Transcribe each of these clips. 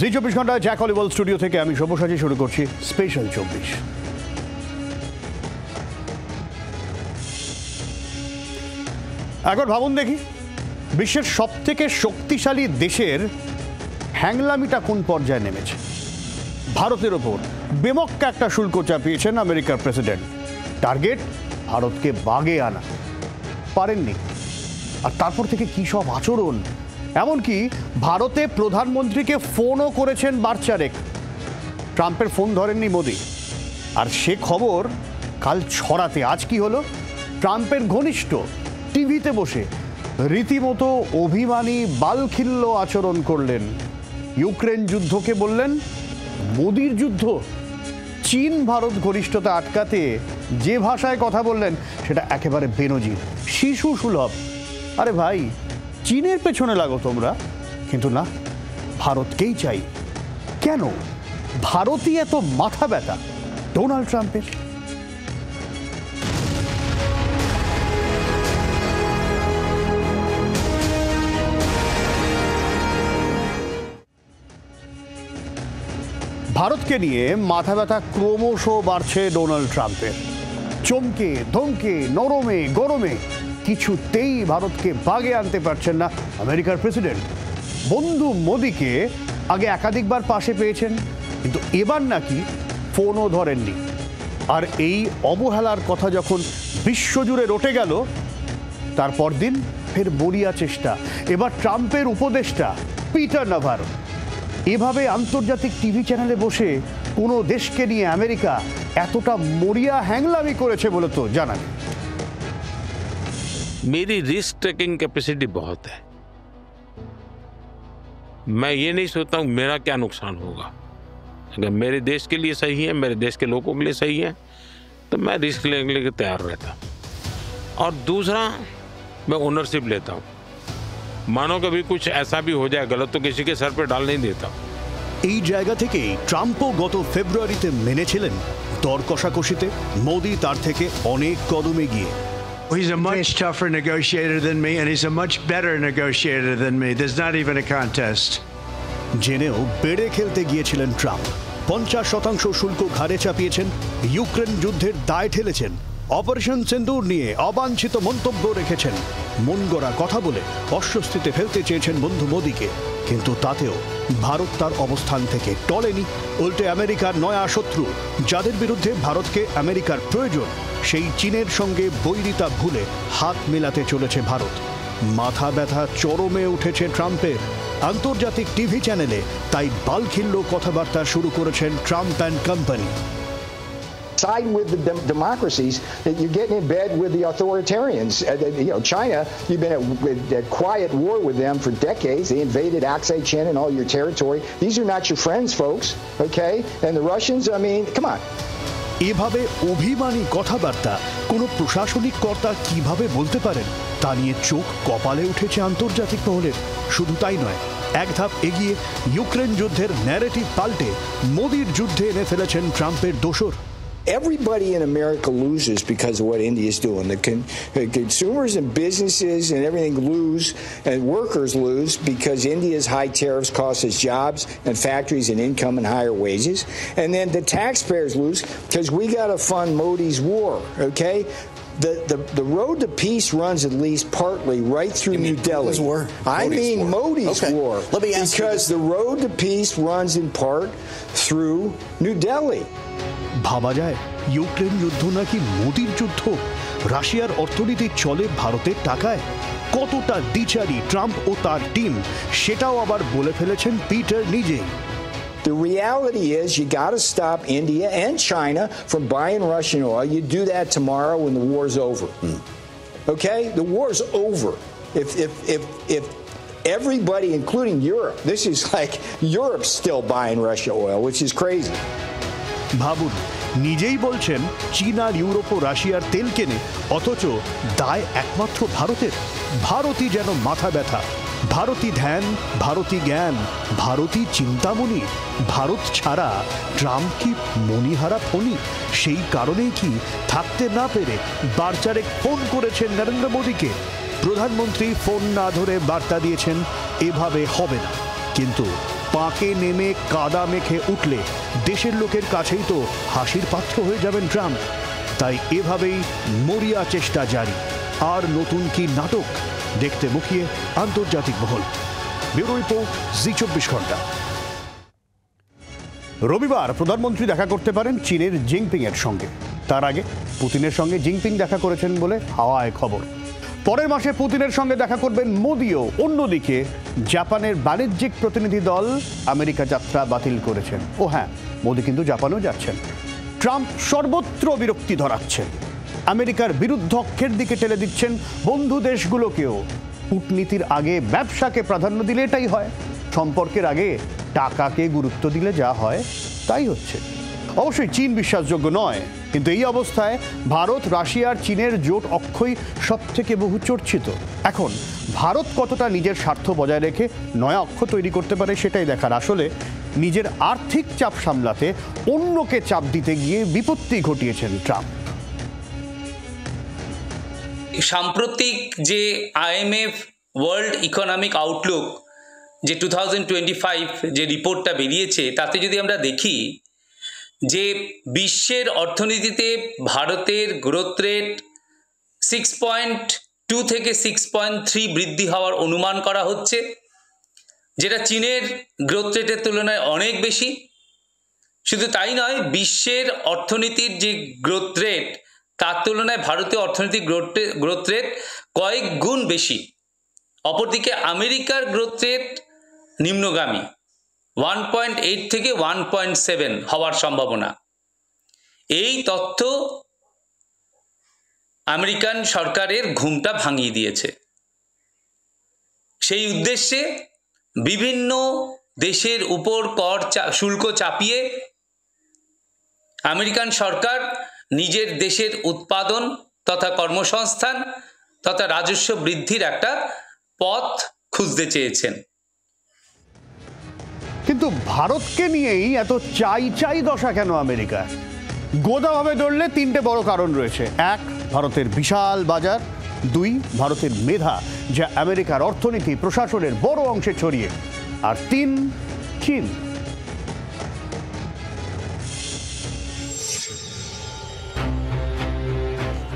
জি 24 ঘন্টা Jack অলিওয়াল studio থেকে আমি সব্যসাচী শুরু করছি স্পেশাল 24। একবার ভাবুন দেখি, বিশ্বের সবথেকে শক্তিশালী দেশের হ্যাংলামিটা কোন পর্যায়ে নেমেছে। ভারতের ওপর বেমক্কা একটা শুল্ক চাপিয়েছেন আমেরিকার প্রেসিডেন্ট। টার্গেট ভারতকে বাগে আনা, পারেননি। আর তারপর থেকে কি সব আচরণ, এমনকি ভারতে প্রধানমন্ত্রীকে ফোনও করেছেন বারচারেক। ট্রাম্পের ফোন ধরেননি মোদি। আর সে খবর কাল ছড়াতে আজ কি হলো, ট্রাম্পের ঘনিষ্ঠ টিভিতে বসে রীতিমতো অভিমানী বালখিল্য আচরণ করলেন। ইউক্রেন যুদ্ধকে বললেন মোদির যুদ্ধ। চীন ভারত ঘনিষ্ঠতা আটকাতে যে ভাষায় কথা বললেন সেটা একেবারে বেনজির, শিশু সুলভ। আরে ভাই, চীনের পেছনে লাগো তোমরা, কিন্তু না, ভারতকেই চাই। কেন ভারতই এত মাথা ব্যথা ডোনাল্ড ট্রাম্পের? ভারতকে নিয়ে মাথা ব্যথা ক্রমশ বাড়ছে ডোনাল্ড ট্রাম্পের। চমকে ধমকে নরমে গরমে কিছুতেই ভারতকে বাগে আনতে পারছেন না আমেরিকার প্রেসিডেন্ট। বন্ধু মোদিকে আগে একাধিকবার পাশে পেয়েছেন, কিন্তু এবার নাকি ফোনও ধরেননি। আর এই অবহেলার কথা যখন বিশ্বজুড়ে রটে গেল, তারপর দিন ফের মরিয়া চেষ্টা। এবার ট্রাম্পের উপদেষ্টা পিটার নাভারো এভাবে আন্তর্জাতিক টিভি চ্যানেলে বসে কোনো দেশকে নিয়ে আমেরিকা এতটা মরিয়া হ্যাংলামি করেছে বলে তো জানা নেই। मेरी रिस्क टेकिंग कैपेसिटी बहुत है। मैं ये नहीं सोचता हूँ मेरा क्या नुकसान होगा। अगर मेरे देश के लिए सही है, मेरे देश के लोगों के लिए सही है, तो मैं रिस्क लेने के लिए तैयार रहता हूँ। और दूसरा, मैं ओनरशिप लेता हूँ। मानो कभी कुछ ऐसा भी हो जाए गलत, तो किसी के सर पे डाल नहीं देता। এই জায়গা থেকেই ট্রাম্পও গত ফেব্রুয়ারিতে মেনেছিলেন দর কষাকষিতে মোদি তার থেকে অনেক কদমে গিয়ে। He's a much tougher negotiator than me, and he's a much better negotiator than me. There's not even a contest. জেনেও বেড়ে খেলতে গিয়েছিলেন ট্রাম্প। 50% শুল্ক ঘাড়ে চাপিয়েছেন, ইউক্রেন যুদ্ধের দায় ঠেলেছেন, অপারেশন সিন্দুর নিয়ে অবাঞ্ছিত মন্তব্য রেখেছেন, মন গড়া কথা বলে অস্বস্তিতে ফেলতে চেয়েছেন বন্ধু মোদিকে। কিন্তু তাতেও ভারত তার অবস্থান থেকে টলেনি। উল্টে আমেরিকার নয়া শত্রু, যাদের বিরুদ্ধে ভারতকে আমেরিকার প্রয়োজন, সেই চীনের সঙ্গে বৈরিতা ভুলে হাত মেলাতে চলেছে ভারত। মাথা ব্যথা চরমে উঠেছে ট্রাম্পের। আন্তর্জাতিক টিভি চ্যানেলে তাই বালখিল্য কথাবার্তা শুরু করেছেন Trump and company. Side with the democracies, that you're getting in bed with the authoritarians. China, you've been at quiet war with them for decades. They invaded Aksay-Chin and all your territory. These are not your friends, folks, okay? And the Russians, I mean, come on. এভাবে অভিমানী কথাবার্তা কোনো প্রশাসনিক কর্তা কিভাবে বলতে পারেন, তা নিয়ে চোখ কপালে উঠেছে আন্তর্জাতিক মহলের। শুধু তাই নয়, এক ধাপ এগিয়ে ইউক্রেন যুদ্ধের ন্যারেটিভ পাল্টে মোদির যুদ্ধে এনে ফেলেছেন ট্রাম্পের দোসর। Everybody in America loses because of what India is doing. The consumers and businesses and everything lose, and workers lose because India's high tariffs cost us jobs and factories and income and higher wages. And then the taxpayers lose because we got to fund Modi's war, okay? The road to peace runs at least partly right through New Delhi. I mean Modi's war. Let me ask because the road to peace runs in part through New Delhi. ভাবা যায় Ukraine যুদ্ধ নাকি মোদির যুদ্ধ। রাশিয়ার অর্থনীতি চলে ভারতের টাকায়। কতটা দ্বিচারী ট্রাম্প ও তার টিম, সেটাও আবার বলে ফেলেছেন পিটার নিজেই। The reality is you got to stop India and China from buying Russian oil. You do that tomorrow when the war's over. Okay? The war's over. If everybody, including Europe, this is like Europe's still buying Russia oil, which is crazy. ভাবুন, নিজেই বলছেন চীন আর Europe ও রাশিয়ার তেল কেনে, অথচ দায় একমাত্র ভারতের। ভারতই যেন মাথা ব্যথা, ভারতই ধ্যান, ভারতই জ্ঞান, ভারতই চিন্তামণি। ভারত ছাড়া ট্রাম্প কি মণিহারা ফণি? সেই কারণেই কি থাকতে না পেরে বারচারেক ফোন করেছেন নরেন্দ্র মোদীকে। প্রধানমন্ত্রী ফোন না ধরে বার্তা দিয়েছেন এভাবে হবে না। কিন্তু পাঁকে নেমে কাদা মেখে উঠলে দেশের লোকের কাছেই তো হাসির পাত্র হয়ে যাবেন ট্রাম্প। তাই এভাবেই মরিয়া চেষ্টা জারি। আর নতুন কি নাটক, দেখতে মুখিয়ে আন্তর্জাতিক মহল। ব্যুরো রিপোর্ট, জি24 ঘন্টা। রবিবার প্রধানমন্ত্রী দেখা করতে পারেন চীনের জিনপিং এর সঙ্গে। তার আগে পুতিনের সঙ্গে জিনপিং দেখা করেছেন বলে হাওয়ায় খবর। পরের মাসে পুতিনের সঙ্গে দেখা করবেন মোদিও। অন্যদিকে জাপানের বাণিজ্যিক প্রতিনিধি দল আমেরিকা যাত্রা বাতিল করেছেন। ও হ্যাঁ, মোদি কিন্তু জাপানেও যাচ্ছেন। ট্রাম্প সর্বত্র বিরক্তি ধরাচ্ছেন, আমেরিকার বিরুদ্ধক্ষের দিকে ঠেলে দিচ্ছেন বন্ধু দেশগুলোকেও। কূটনীতির আগে ব্যবসাকে প্রাধান্য দিলে এটাই হয়, সম্পর্কের আগে টাকাকে গুরুত্ব দিলে যা হয় তাই হচ্ছে। অবশ্যই চীন বিশ্বাসযোগ্য নয়, কিন্তু এই অবস্থায় ভারত, রাশিয়ার চীনের জোট অক্ষয় সব থেকে বহু চর্চিত। এখন ভারত কতটা নিজের স্বার্থ বজায় রেখে নয়া অক্ষ তৈরি করতে পারে সেটাই দেখার। আসলে নিজের আর্থিক চাপ সামলাতে অন্যকে চাপ দিতে গিয়ে বিপত্তি ঘটিয়েছেন ট্রাম্প। সাম্প্রতিক যে IMF ওয়ার্ল্ড ইকোনমিক আউটলুক যে 2025 যে রিপোর্টটা বেরিয়েছে, তাতে যদি আমরা দেখি যে বিশ্বের অর্থনীতিতে ভারতের গ্রোথ রেট 6.2 থেকে 6.3 বৃদ্ধি হওয়ার অনুমান করা হচ্ছে, যেটা চীনের গ্রোথ রেটের তুলনায় অনেক বেশি। শুধু তাই নয়, বিশ্বের অর্থনীতির যে গ্রোথ রেট তার তুলনায় ভারতীয় অর্থনৈতিক গ্রোথ রেট কয়েক গুণ বেশি। অপরদিকে আমেরিকার গ্রোথ রেট নিম্নগামী, 1.8 থেকে 1.7 হওয়ার সম্ভাবনা। এই তথ্য আমেরিকান সরকারের ঘুমটা ভাঙিয়ে দিয়েছে। সেই উদ্দেশ্যে বিভিন্ন দেশের উপর শুল্ক চাপিয়ে আমেরিকান সরকার নিজের দেশের উৎপাদন তথা কর্মসংস্থান তথা রাজস্ব বৃদ্ধির একটা পথ খুঁজতে চেয়েছেন। কিন্তু ভারতকে নিয়েই এত চাই দশা কেন আমেরিকা? গোদাভাবে ধরলে তিনটে বড় কারণ রয়েছে। এক, ভারতের বিশাল বাজার। দুই, ভারতের মেধা, যা আমেরিকার অর্থনীতি প্রশাসনের বড় অংশে ছড়িয়ে। আর তিন, চীন।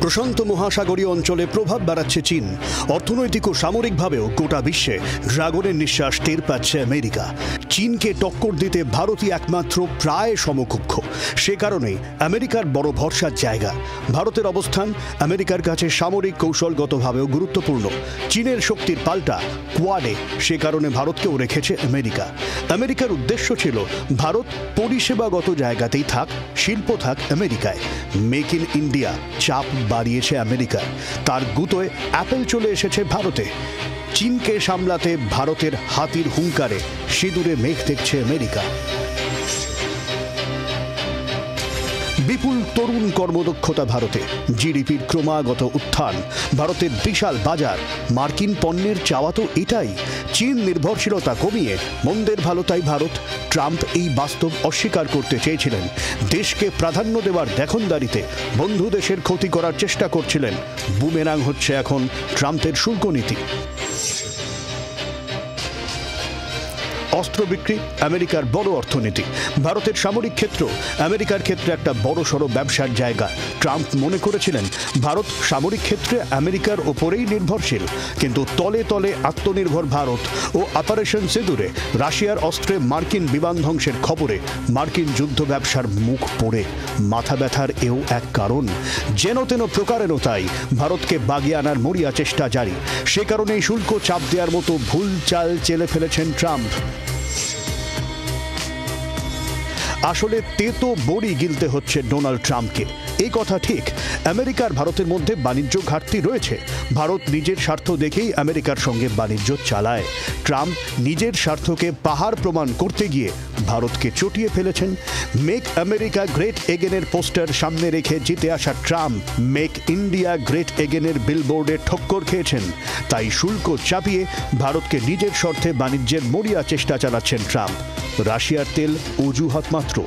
প্রশান্ত মহাসাগরীয় অঞ্চলে প্রভাব বাড়াচ্ছে চীন। অর্থনৈতিক ও সামরিকভাবেও গোটা বিশ্বে ড্রাগনের নিঃশ্বাস টের পাচ্ছে আমেরিকা। চীনকে টক্কর দিতে ভারতই একমাত্র প্রায় সমকক্ষ। সে কারণেই আমেরিকার বড় ভরসার জায়গা। ভারতের অবস্থান আমেরিকার কাছে সামরিক কৌশলগতভাবেও গুরুত্বপূর্ণ। চীনের শক্তির পাল্টা কোয়াডে, সে কারণে ভারতকেও রেখেছে আমেরিকা। আমেরিকার উদ্দেশ্য ছিল ভারত পরিষেবাগত জায়গাতেই থাক, শিল্প থাক আমেরিকায়। মেক ইন ইন্ডিয়া চাপ বাড়িয়েছে আমেরিকা। তার গুতোয় অ্যাপেল চলে এসেছে ভারতে। চীনকে সামলাতে ভারতের হাতির হুঙ্কারে সিঁদুরে মেঘ দেখছে আমেরিকা। বিপুল তরুণ কর্মদক্ষতা ভারতে, জিডিপির ক্রমাগত উত্থান, ভারতের বিশাল বাজার, মার্কিন পণ্যের চাওয়া তো এটাই। চীন নির্ভরশীলতা কমিয়ে মন্দের ভালো তাই ভারত। ট্রাম্প এই বাস্তব অস্বীকার করতে চেয়েছিলেন। দেশকে প্রাধান্য দেওয়ার দেখনদারিতে বন্ধু দেশের ক্ষতি করার চেষ্টা করছিলেন। বুমেরাং হচ্ছে এখন ট্রাম্পের শুল্ক নীতি। অস্ত্র বিক্রি আমেরিকার বড় অর্থনীতি। ভারতের সামরিক ক্ষেত্র আমেরিকার ক্ষেত্রে একটা বড়সড় ব্যবসার জায়গা। ট্রাম্প মনে করেছিলেন ভারত সামরিক ক্ষেত্রে আমেরিকার ওপরেই নির্ভরশীল, কিন্তু তলে তলে আত্মনির্ভর ভারত ও অপারেশন সিঁদুরে রাশিয়ার অস্ত্রে মার্কিন বিমান ধ্বংসের খবরে মার্কিন যুদ্ধ ব্যবসার মুখ পড়ে মাথা ব্যথার এও এক কারণ। যেন তেন প্রকারেরও তাই ভারতকে বাগিয়ে আনার মরিয়া চেষ্টা জারি। সে কারণেই শুল্ক চাপ দেওয়ার মতো ভুল চাল চেলে ফেলেছেন ট্রাম্প। আসলে তেতো বড়ি গিলতে হচ্ছে ডোনাল্ড ট্রাম্পকে, এই কথা ঠিক। আমেরিকার ভারতের মধ্যে বাণিজ্য ঘাটতি রয়েছে। ভারত নিজের স্বার্থ দেখেই আমেরিকার সঙ্গে বাণিজ্য চালায়। ট্রাম্প নিজের স্বার্থকে পাহাড় প্রমাণ করতে গিয়ে ভারতকে চটিয়ে ফেলেছেন। মেক আমেরিকা গ্রেট এগেনের পোস্টার সামনে রেখে জিতে আসা ট্রাম্প মেক ইন্ডিয়া গ্রেট এগেনের বিলবোর্ডে ঠক্কর খেয়েছেন। তাই শুল্ক চাপিয়ে ভারতকে নিজের স্বার্থে বাণিজ্যের মরিয়া চেষ্টা চালাচ্ছেন ট্রাম্প। রাশিয়ার তেল অজুহাত মাত্র,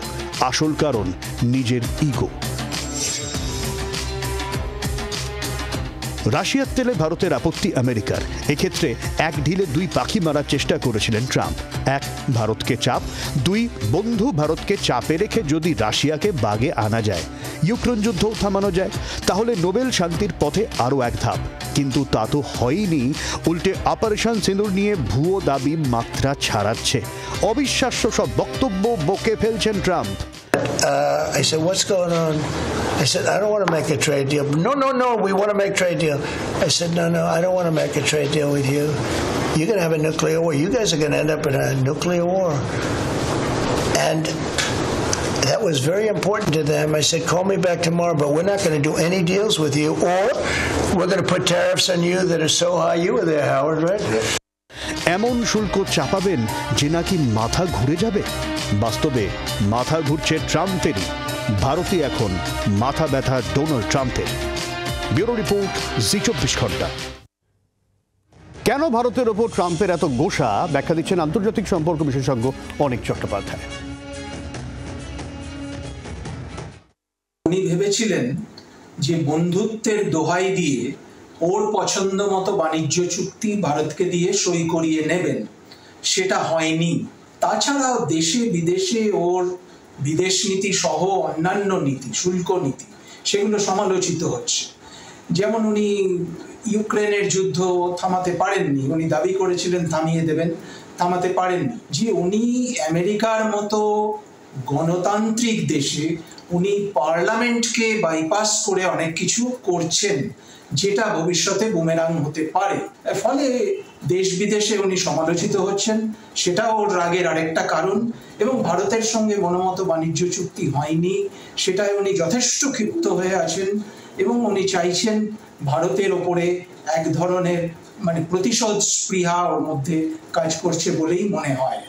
আসল কারণ নিজের ইগো। রাশিয়ার তেলে ভারতের আপত্তি আমেরিকার। এক্ষেত্রে এক ঢিলে দুই পাখি মারার চেষ্টা করেছিলেন ট্রাম্প। এক, ভারতকে চাপ; দুই, বন্ধু ভারতকে চাপে রেখে যদি রাশিয়াকে বাগে আনা যায়, ইউক্রেন যুদ্ধও থামানো যায়, তাহলে নোবেল শান্তির পথে আরও এক ধাপ। কিন্তু তা তো হয়নি, উল্টে অপারেশন সিঁদুর নিয়ে ভুয়ো দাবি মাত্রা ছাড়াচ্ছে। অবিশ্বাস্য সব বক্তব্য বকে ফেলছেন Trump. I said, what's going on? I said, I don't want to make a trade deal. No, we want to make a trade deal. I said, no, I don't want to make a trade deal with you. You're going to have a nuclear war. You guys are going to end up in a nuclear war. And that was very important to them. I said, call me back tomorrow, but we're not going to do any deals with you, or we're going to put tariffs on you that are so high. You were there, Howard, right? এমন শুল্ক চাপাবেন যে নাকি মাথা ঘুরে যাবে। বাস্তবে মাথা ঘুরছে ট্রাম্পেরই। ভারতে এখন মাথা ব্যথা ডোনাল্ড ট্রাম্পের। ব্যুরো রিপোর্ট, জি24 ঘন্টা। কেন ভারতের ওপর ট্রাম্পের এত গোসা, ব্যাখ্যা দিচ্ছেন আন্তর্জাতিক সম্পর্ক বিশেষজ্ঞ অনিক চট্টোপাধ্যায়। উনি ভেবেছিলেন যে বন্ধুত্বের দোহাই দিয়ে ওর পছন্দ মতো বাণিজ্য চুক্তি ভারতকে দিয়ে সই করিয়ে নেবেন, সেটা হয়নি। তাছাড়াও দেশে বিদেশে ওর বিদেশ নীতি সহ অন্যান্য নীতি, শুল্ক নীতি, সেগুলো সমালোচিত হচ্ছে। যেমন উনি ইউক্রেনের যুদ্ধ থামাতে পারেননি, উনি দাবি করেছিলেন থামিয়ে দেবেন, থামাতে পারেননি। যে উনি আমেরিকার মতো গণতান্ত্রিক দেশে উনি পার্লামেন্টকে বাইপাস করে অনেক কিছু করছেন, যেটা ভবিষ্যতে বুমেরাং হতে পারে। ফলে দেশ বিদেশে উনি সমালোচিত হচ্ছেন, সেটা ওর রাগের আরেকটা কারণ। এবং ভারতের সঙ্গে মনোমত বাণিজ্য চুক্তি হয়নি, সেটায় উনি যথেষ্ট ক্ষিপ্ত হয়ে আছেন এবং উনি চাইছেন ভারতের ওপরে এক ধরনের প্রতিশোধ স্পৃহা ওর মধ্যে কাজ করছে বলেই মনে হয়।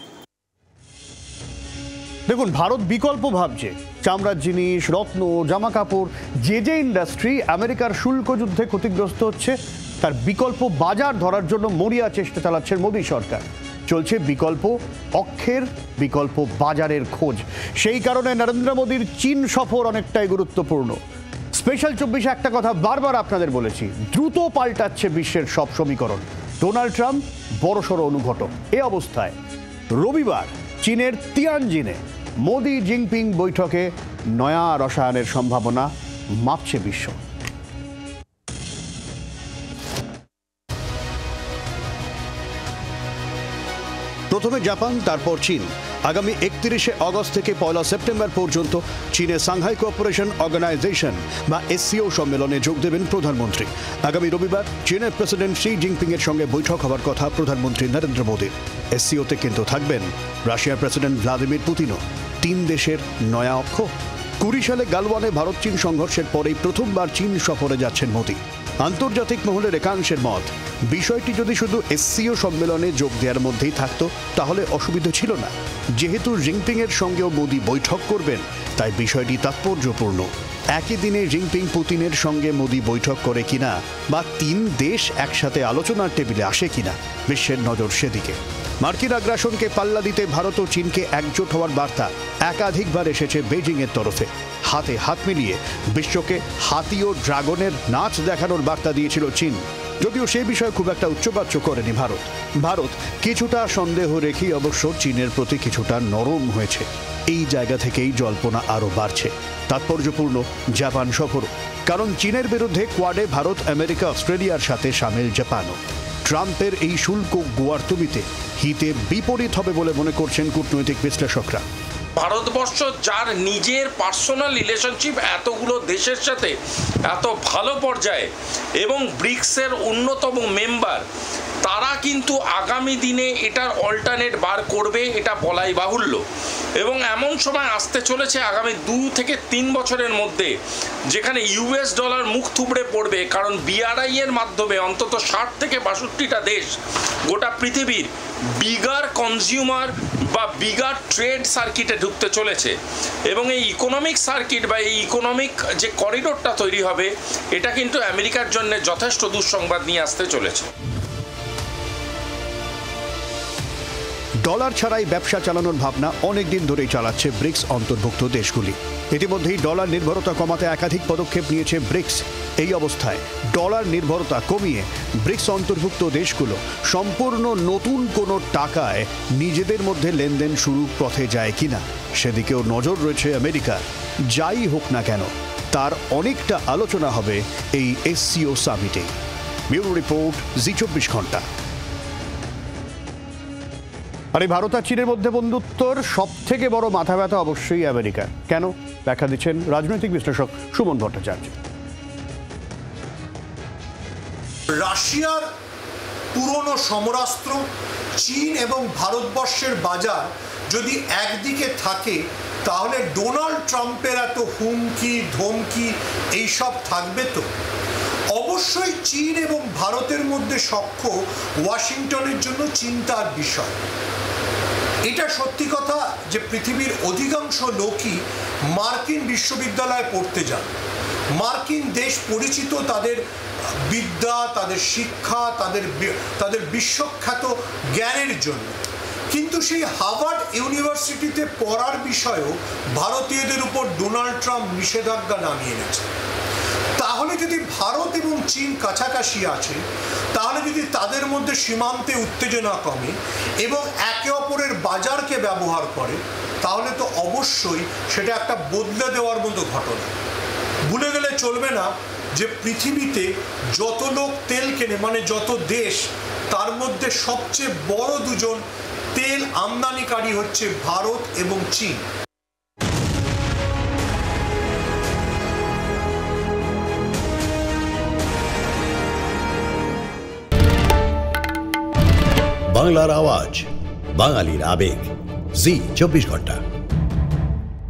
দেখুন, ভারত বিকল্প ভাবছে। চামড়ার জিনিস, রত্ন, জামা কাপড়, যে ইন্ডাস্ট্রি আমেরিকার শুল্ক যুদ্ধে ক্ষতিগ্রস্ত হচ্ছে, তার বিকল্প বাজার ধরার জন্য মরিয়া চেষ্টা চালাচ্ছেন মোদী সরকার। চলছে বিকল্প অক্ষের, বিকল্প বাজারের খোঁজ। সেই কারণে নরেন্দ্র মোদীর চীন সফর অনেকটাই গুরুত্বপূর্ণ। স্পেশাল 24 একটা কথা বারবার আপনাদের বলেছি, দ্রুত পাল্টাচ্ছে বিশ্বের সব সমীকরণ। ডোনাল্ড ট্রাম্প বড়সড় অনুঘটক। এ অবস্থায় রবিবার চীনের তিয়ানজিনে মোদি জিনপিং বৈঠকে নয়া রসায়নের সম্ভাবনা মাপছে বিশ্ব। প্রথমে জাপান, তারপর চীন। আগামী 31শে আগস্ট থেকে 1 সেপ্টেম্বর পর্যন্ত চীনে সাংহাই কোঅপারেশন অর্গানাইজেশন বা এসসিও সম্মেলনে যোগ দেবেন প্রধানমন্ত্রী। আগামী রবিবার চীনের প্রেসিডেন্ট শি জিনপিং এর সঙ্গে বৈঠক হওয়ার কথা প্রধানমন্ত্রী নরেন্দ্র মোদীর। এসসিওতে কিন্তু থাকবেন রাশিয়ার প্রেসিডেন্ট ভ্লাদিমির পুতিনও। 3 দেশের নয়া অক্ষ। 20 সালে গালওয়ানে ভারত চীন সংঘর্ষের পরেই প্রথমবার চীন সফরে যাচ্ছেন মোদী। আন্তর্জাতিক মহলের একাংশের মত, বিষয়টি যদি শুধু এসসিও সম্মেলনে যোগ দেওয়ার মধ্যেই থাকতো তাহলে অসুবিধা ছিল না। যেহেতু জিনপিং এর সঙ্গেও মোদী বৈঠক করবেন, তাই বিষয়টি তাৎপর্যপূর্ণ। একই দিনে জিনপিং পুতিনের সঙ্গে মোদী বৈঠক করে কিনা বা 3 দেশ একসাথে আলোচনার টেবিলে আসে কিনা, বিশ্বের নজর সেদিকে। মার্কিন আগ্রাসনকে পাল্লা দিতে ভারত ও চীনকে একজোট হওয়ার বার্তা একাধিকবার এসেছে বেজিং এর তরফে। হাতে হাত মিলিয়ে বিশ্বকে হাতি ও ড্রাগনের নাচ দেখানোর বার্তা দিয়েছিল চীন। যদিও সেই বিষয়ে খুব একটা উচ্চবাচ্য করেনি ভারত। ভারত কিছুটা সন্দেহ রেখেই অবশ্য চীনের প্রতি কিছুটা নরম হয়েছে। এই জায়গা থেকেই জল্পনা আরও বাড়ছে। তাৎপর্যপূর্ণ জাপান সফরও, কারণ চীনের বিরুদ্ধে কোয়াডে ভারত, আমেরিকা, অস্ট্রেলিয়ার সাথে সামিল জাপানও। ট্রাম্পের এই শুল্ক গোয়ার্তুমিতে হিতে বিপরীত হবে বলে মনে করছেন কূটনৈতিক বিশ্লেষকরা। ভারতবর্ষ যার নিজের পার্সোনাল রিলেশনশিপ এতগুলো দেশের সাথে এত ভালো পর্যায়ে এবং ব্রিক্সের অন্যতম মেম্বার, তারা কিন্তু আগামী দিনে এটার অল্টারনেট বার করবে, এটা বলাই বাহুল্য। এবং এমন সময় আসতে চলেছে আগামী 2 থেকে 3 বছরের মধ্যে, যেখানে ইউএস ডলার মুখ থুবড়ে পড়বে, কারণ বিআরআই এর মাধ্যমে অন্তত 60 থেকে 62টা দেশ গোটা পৃথিবীর বিগার কনজিউমার বা বিগার ট্রেড সার্কিটে ঢুকতে চলেছে। এবং এই ইকোনমিক সার্কিট বা এই ইকোনমিক যে করিডোরটা তৈরি হবে, এটা কিন্তু আমেরিকার জন্য যথেষ্ট দুঃসংবাদ নিয়ে আসতে চলেছে। ডলার ছাড়াই ব্যবসা চালানোর ভাবনা অনেক দিন ধরেই চালাচ্ছে ব্রিক্স অন্তর্ভুক্ত দেশগুলি। ইতিমধ্যেই ডলার নির্ভরতা কমাতে একাধিক পদক্ষেপ নিয়েছে ব্রিক্স। এই অবস্থায় ডলার নির্ভরতা কমিয়ে ব্রিক্স অন্তর্ভুক্ত দেশগুলো সম্পূর্ণ নতুন কোনো টাকায় নিজেদের মধ্যে লেনদেন শুরুর পথে যায় কিনা সেদিকেও নজর রয়েছে আমেরিকার। যাই হোক না কেন তার অনেকটা আলোচনা হবে এই এসসিও সামিটে। ব্যুরো রিপোর্ট, জি24 ঘন্টা। আর এই ভারত আর চীনের মধ্যে বন্ধুত্বর সব থেকে বড় মাথা ব্যথা অবশ্যই আমেরিকার। কেন? ব্যাখ্যা দিচ্ছেন রাজনৈতিক বিশ্লেষক সুমন ভট্টাচার্য। রাশিয়ার পুরনো সমরাস্ত্র, চীন এবং ভারতবর্ষের বাজার যদি একদিকে থাকে তাহলে ডোনাল্ড ট্রাম্পের এত হুমকি ধমকি এইসব থাকবে তো? অবশ্যই চীন এবং ভারতের মধ্যে সখ্য ওয়াশিংটনের জন্য চিন্তার বিষয়। এটা সত্যি কথা যে পৃথিবীর অধিকাংশ লোকই মার্কিন বিশ্ববিদ্যালয়ে পড়তে যান। মার্কিন দেশ পরিচিত তাদের বিদ্যা, তাদের শিক্ষা, তাদের বিশ্বখ্যাত জ্ঞানের জন্য। কিন্তু সেই হার্ভার্ড ইউনিভার্সিটিতে পড়ার বিষয়েও ভারতীয়দের উপর ডোনাল্ড ট্রাম্প নিষেধাজ্ঞা নামিয়ে এনেছে। তাহলে যদি ভারত এবং চীন কাছাকাছি আছে, তাহলে যদি তাদের মধ্যে সীমান্তে উত্তেজনা কমে এবং একে অপরের বাজারকে ব্যবহার করে, তাহলে তো অবশ্যই সেটা একটা বদলে দেওয়ার মতো ঘটনা। ভুলে গেলে চলবে না যে পৃথিবীতে যত লোক তেল কেনে, মানে যত দেশ, তার মধ্যে সবচেয়ে বড় দুজন তেল আমদানিকারী হচ্ছে ভারত এবং চীন। বাংলার আওয়াজ, বাঙালির আবেগ, জি24 ঘন্টা।